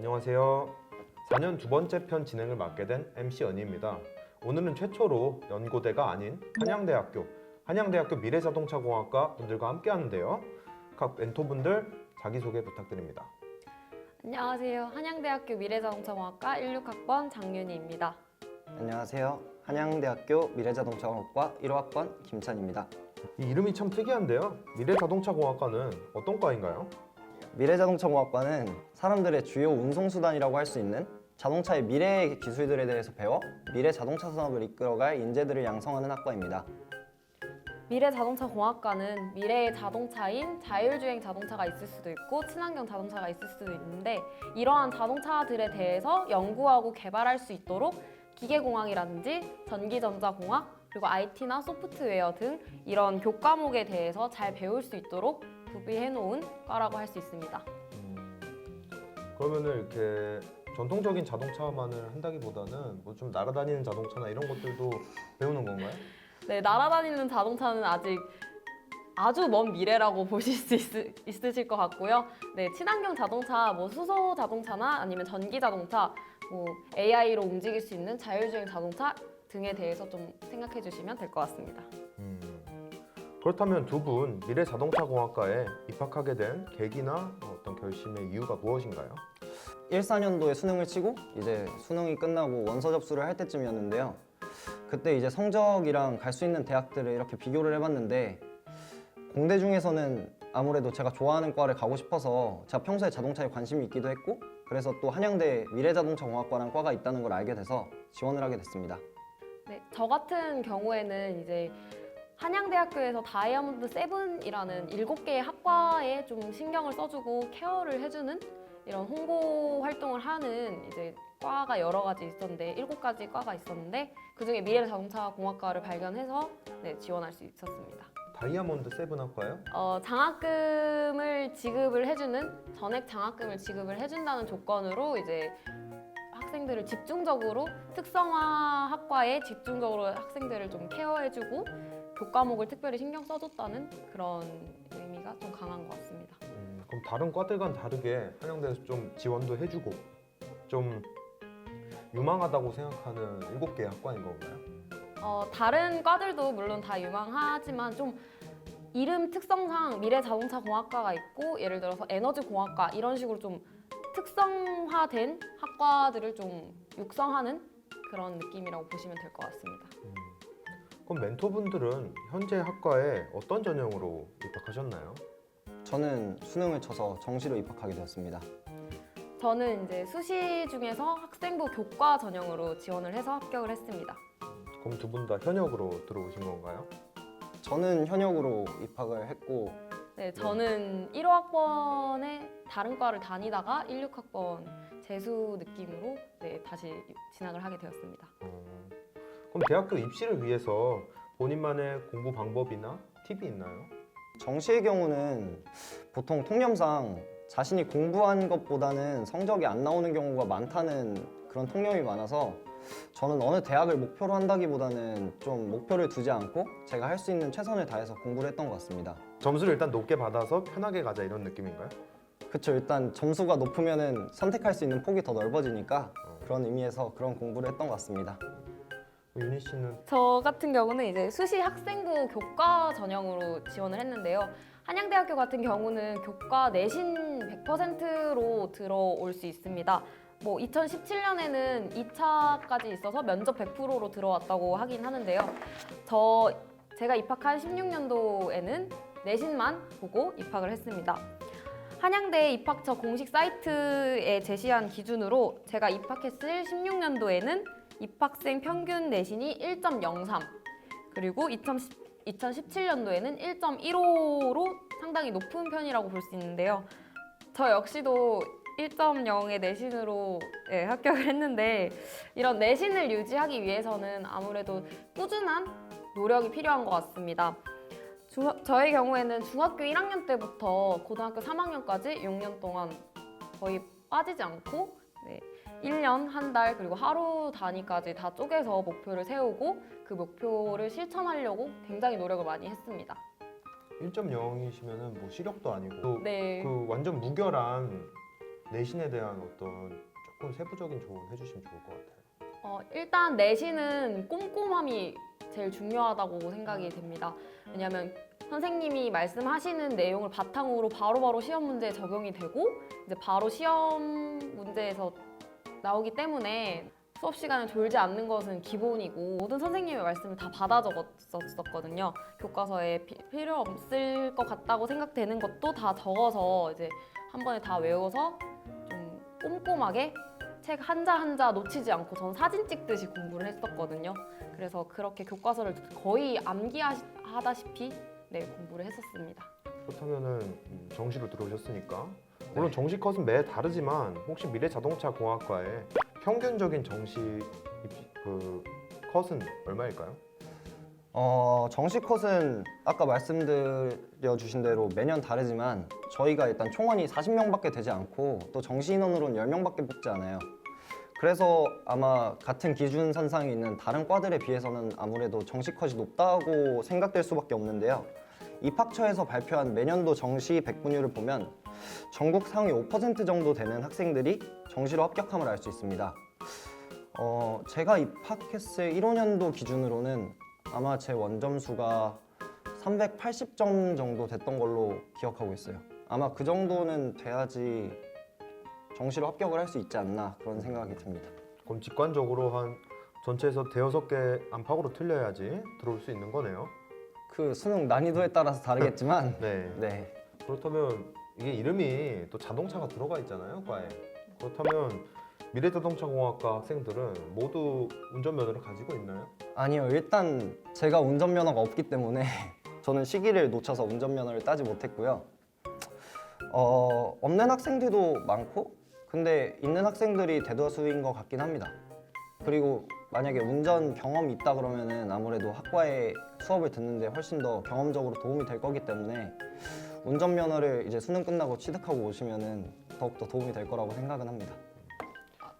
안녕하세요. 4년 두 번째 편 진행을 맡게 된 MC 연희입니다. 오늘은 최초로 연고대가 아닌 한양대학교 미래자동차공학과 분들과 함께 하는데요. 각 멘토분들 자기소개 부탁드립니다. 안녕하세요. 한양대학교 미래자동차공학과 16학번 장윤희입니다. 안녕하세요. 한양대학교 미래자동차공학과 1호학번 김찬입니다. 이 이름이 참 특이한데요. 미래자동차공학과는 어떤 과인가요? 미래자동차공학과는 사람들의 주요 운송수단이라고 할 수 있는 자동차의 미래 기술들에 대해서 배워 미래 자동차 산업을 이끌어갈 인재들을 양성하는 학과입니다. 미래자동차공학과는 미래의 자동차인 자율주행 자동차가 있을 수도 있고 친환경 자동차가 있을 수도 있는데 이러한 자동차들에 대해서 연구하고 개발할 수 있도록 기계공학이라든지 전기전자공학 그리고 IT나 소프트웨어 등 이런 교과목에 대해서 잘 배울 수 있도록 구비해 놓은 과라고 할 수 있습니다. 그러면은 이렇게 전통적인 자동차만을 한다기보다는 뭐 좀 날아다니는 자동차나 이런 것들도 배우는 건가요? 네, 날아다니는 자동차는 아직 아주 먼 미래라고 보실 수 있으실 것 같고요. 네, 친환경 자동차, 뭐 수소 자동차나 아니면 전기 자동차, 뭐 AI로 움직일 수 있는 자율주행 자동차 등에 대해서 좀 생각해 주시면 될 것 같습니다. 그렇다면 두 분 미래자동차공학과에 입학하게 된 계기나 어떤 결심의 이유가 무엇인가요? 14년도에 수능을 치고 이제 수능이 끝나고 원서 접수를 할 때쯤이었는데요. 그때 이제 성적이랑 갈 수 있는 대학들을 이렇게 비교를 해봤는데 공대 중에서는 아무래도 제가 좋아하는 과를 가고 싶어서 제가 평소에 자동차에 관심이 있기도 했고 그래서 또 한양대 미래자동차공학과라는 과가 있다는 걸 알게 돼서 지원을 하게 됐습니다. 네, 저 같은 경우에는 이제 한양대학교에서 다이아몬드 7이라는 7개의 학과에 좀 신경을 써주고 케어를 해주는 이런 홍보 활동을 하는 이제 과가 여러 가지 있었는데 7가지 과가 있었는데 그중에 미래자동차공학과를 발견해서 네, 지원할 수 있었습니다. 다이아몬드 세븐 학과요? 장학금을 지급을 해주는 전액 장학금을 지급을 해준다는 조건으로 이제 학생들을 집중적으로 특성화 학과에 집중적으로 학생들을 좀 케어해주고 교과목을 특별히 신경 써줬다는 그런 의미가 좀 강한 것 같습니다. 그럼 다른 과들과는 다르게 한양대에서 좀 지원도 해주고 좀 유망하다고 생각하는 7개의 학과인 건가요? 다른 과들도 물론 다 유망하지만 좀 이름 특성상 미래자동차공학과가 있고 예를 들어서 에너지공학과 이런 식으로 좀 특성화된 학과들을 좀 육성하는 그런 느낌이라고 보시면 될 것 같습니다. 그럼 멘토분들은 현재 학과에 어떤 전형으로 입학하셨나요? 저는 수능을 쳐서 정시로 입학하게 되었습니다. 저는 이제 수시 중에서 학생부 교과 전형으로 지원을 해서 합격을 했습니다. 그럼 두 분 다 현역으로 들어오신 건가요? 저는 현역으로 입학을 했고 네, 저는 1호학번에 다른 과를 다니다가 16학번 재수 느낌으로 네, 다시 진학을 하게 되었습니다. 그럼 대학교 입시를 위해서 본인만의 공부 방법이나 팁이 있나요? 정시의 경우는 보통 통념상 자신이 공부한 것보다는 성적이 안 나오는 경우가 많다는 그런 통념이 많아서 저는 어느 대학을 목표로 한다기보다는 좀 목표를 두지 않고 제가 할 수 있는 최선을 다해서 공부를 했던 것 같습니다. 점수를 일단 높게 받아서 편하게 가자 이런 느낌인가요? 그쵸, 일단 점수가 높으면 선택할 수 있는 폭이 더 넓어지니까 그런 의미에서 그런 공부를 했던 것 같습니다. 윤희 씨는 저 같은 경우는 이제 수시 학생부 교과 전형으로 지원을 했는데요. 한양대학교 같은 경우는 교과 내신 100%로 들어올 수 있습니다. 뭐 2017년에는 2차까지 있어서 면접 100%로 들어왔다고 하긴 하는데요. 제가 입학한 16년도에는 내신만 보고 입학을 했습니다. 한양대 입학처 공식 사이트에 제시한 기준으로 제가 입학했을 16년도에는 입학생 평균 내신이 1.03 그리고 2017년도에는 1.15로 상당히 높은 편이라고 볼 수 있는데요. 저 역시도 1.0의 내신으로 네, 합격을 했는데 이런 내신을 유지하기 위해서는 아무래도 꾸준한 노력이 필요한 것 같습니다. 저의 경우에는 중학교 1학년 때부터 고등학교 3학년까지 6년 동안 거의 빠지지 않고 네, 1년, 한 달, 그리고 하루 단위까지 다 쪼개서 목표를 세우고 그 목표를 실천하려고 굉장히 노력을 많이 했습니다. 1.0이시면은 뭐 시력도 아니고 네. 그 완전 무결한 내신에 대한 어떤 조금 세부적인 조언 해주시면 좋을 것 같아요. 일단 내신은 꼼꼼함이 제일 중요하다고 생각이 됩니다. 왜냐하면 선생님이 말씀하시는 내용을 바탕으로 바로바로 시험 문제에 적용이 되고 이제 바로 시험 문제에서 나오기 때문에 수업 시간을 졸지 않는 것은 기본이고 모든 선생님의 말씀을 다 받아 적었었거든요. 교과서에 필요 없을 것 같다고 생각되는 것도 다 적어서 이제 한 번에 다 외워서 좀 꼼꼼하게 책 한자 한자 놓치지 않고 전 사진 찍듯이 공부를 했었거든요. 그래서 그렇게 교과서를 거의 암기하다시피 공부를 했었습니다. 그렇다면은 정시로 들어오셨으니까 물론 정시 컷은 매 다르지만 혹시 미래자동차공학과의 평균적인 정시 그 컷은 얼마일까요? 정시 컷은 아까 말씀드려 주신 대로 매년 다르지만 저희가 일단 총원이 40명밖에 되지 않고 또 정시 인원으로는 10명밖에 뽑지 않아요. 그래서 아마 같은 기준 선상에 있는 다른 과들에 비해서는 아무래도 정시 컷이 높다고 생각될 수밖에 없는데요. 입학처에서 발표한 매년도 정시 백분율을 보면 전국 상위 5% 정도 되는 학생들이 정시로 합격함을 알 수 있습니다. 제가 입학했을 1호년도 기준으로는 아마 제 원점수가 380점 정도 됐던 걸로 기억하고 있어요. 아마 그 정도는 돼야지 정시로 합격을 할 수 있지 않나 그런 생각이 듭니다. 그럼 직관적으로 한 전체에서 대여섯 개 안팎으로 틀려야지 들어올 수 있는 거네요. 그 수능 난이도에 따라서 다르겠지만 네. 네. 그렇다면 이게 이름이 또 자동차가 들어가 있잖아요, 과에. 그렇다면 미래자동차공학과 학생들은 모두 운전면허를 가지고 있나요? 아니요, 일단 제가 운전면허가 없기 때문에 저는 시기를 놓쳐서 운전면허를 따지 못했고요. 없는 학생들도 많고 근데 있는 학생들이 대다수인 것 같긴 합니다. 그리고 만약에 운전 경험이 있다 그러면은 아무래도 학과에 수업을 듣는데 훨씬 더 경험적으로 도움이 될 거기 때문에 운전면허를 이제 수능 끝나고 취득하고 오시면은 더욱더 도움이 될 거라고 생각은 합니다.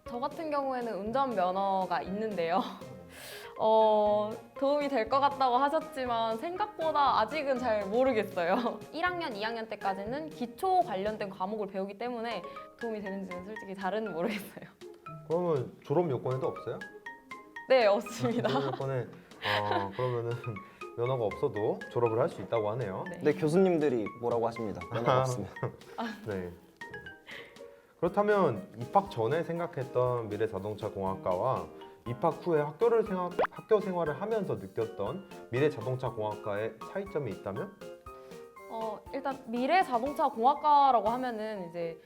저 같은 경우에는 운전면허가 있는데요. 도움이 될 것 같다고 하셨지만 생각보다 아직은 잘 모르겠어요. 1학년, 2학년 때까지는 기초 관련된 과목을 배우기 때문에 도움이 되는지는 솔직히 잘은 모르겠어요. 그러면 졸업 요건에도 없어요? 네, 없습니다. 졸업 요건에 그러면은 면허가 없어도 졸업을 할 수 있다고 하네요. 네. 근데 교수님들이 뭐라고 하십니다. 면허가 없으면. 네. 그렇다면 입학 전에 생각했던 미래자동차공학과와 입학 후에 학교 생활을 하면서 느꼈던 미래자동차공학과의 차이점이 있다면? 일단 미래자동차공학과라고 하면은 이제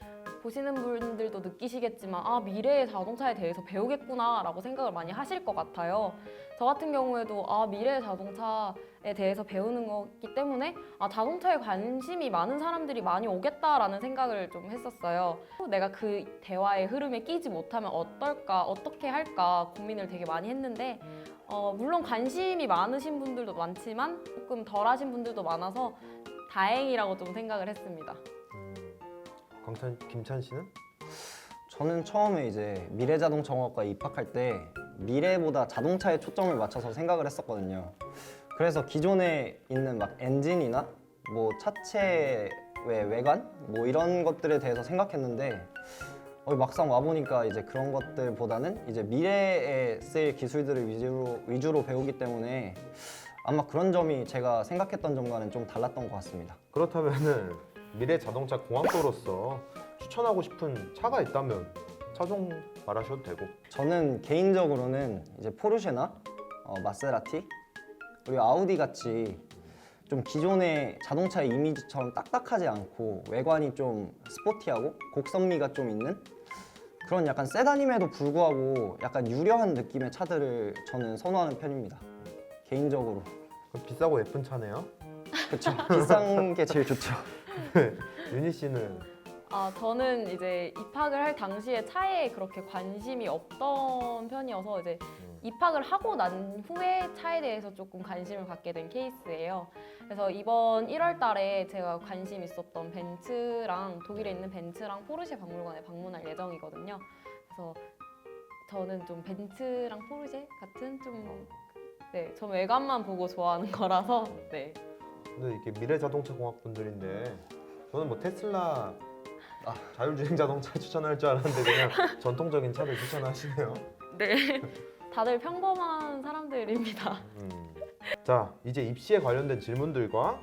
보시는 분들도 느끼시겠지만 미래의 자동차에 대해서 배우겠구나라고 생각을 많이 하실 것 같아요. 저 같은 경우에도 미래의 자동차에 대해서 배우는 거기 때문에 자동차에 관심이 많은 사람들이 많이 오겠다라는 생각을 좀 했었어요. 내가 그 대화의 흐름에 끼지 못하면 어떨까, 어떻게 할까 고민을 되게 많이 했는데 물론 관심이 많으신 분들도 많지만 조금 덜하신 분들도 많아서 다행이라고 좀 생각을 했습니다. 김찬 씨는? 저는 처음에 이제 미래자동차공학과에 입학할 때 미래보다 자동차에 초점을 맞춰서 생각을 했었거든요. 그래서 기존에 있는 막 엔진이나 뭐 차체의 외관 뭐 이런 것들에 대해서 생각했는데 막상 와 보니까 이제 그런 것들보다는 이제 미래에 쓸 기술들을 위주로 배우기 때문에 아마 그런 점이 제가 생각했던 점과는 좀 달랐던 것 같습니다. 그렇다면은 미래자동차공학도로서 추천하고 싶은 차가 있다면 차종 말하셔도 되고. 저는 개인적으로는 이제 포르쉐나 마세라티 그리고 아우디 같이 좀 기존의 자동차의 이미지처럼 딱딱하지 않고 외관이 좀 스포티하고 곡선미가 좀 있는 그런 약간 세단임에도 불구하고 약간 유려한 느낌의 차들을 저는 선호하는 편입니다. 개인적으로. 그럼 비싸고 예쁜 차네요. 그렇죠. 비싼 게 제일 좋죠. 윤희 씨는? 저는 이제 입학을 할 당시에 차에 그렇게 관심이 없던 편이어서 이제 입학을 하고 난 후에 차에 대해서 조금 관심을 갖게 된 케이스예요. 그래서 이번 1월 달에 제가 관심 있었던 벤츠랑 독일에 있는 벤츠랑 포르쉐 박물관에 방문할 예정이거든요. 그래서 저는 좀 벤츠랑 포르쉐 같은 전 외관만 보고 좋아하는 거라서 근데 이게 미래자동차공학 분들인데 저는 뭐 테슬라 자율주행 자동차 추천할 줄 알았는데 그냥 전통적인 차를 추천하시네요. 네. 다들 평범한 사람들입니다. 자, 이제 입시에 관련된 질문들과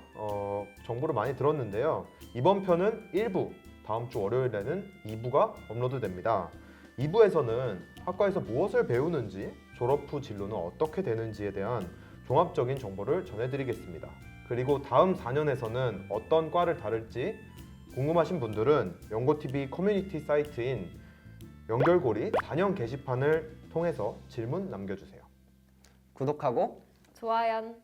정보를 많이 들었는데요. 이번 편은 1부, 다음 주 월요일에는 2부가 업로드됩니다. 2부에서는 학과에서 무엇을 배우는지, 졸업 후 진로는 어떻게 되는지에 대한 종합적인 정보를 전해드리겠습니다. 그리고 다음 4년에서는 어떤 과를 다룰지 궁금하신 분들은 연고TV 커뮤니티 사이트인 연결고리 4년 게시판을 통해서 질문 남겨주세요. 구독하고 좋아요.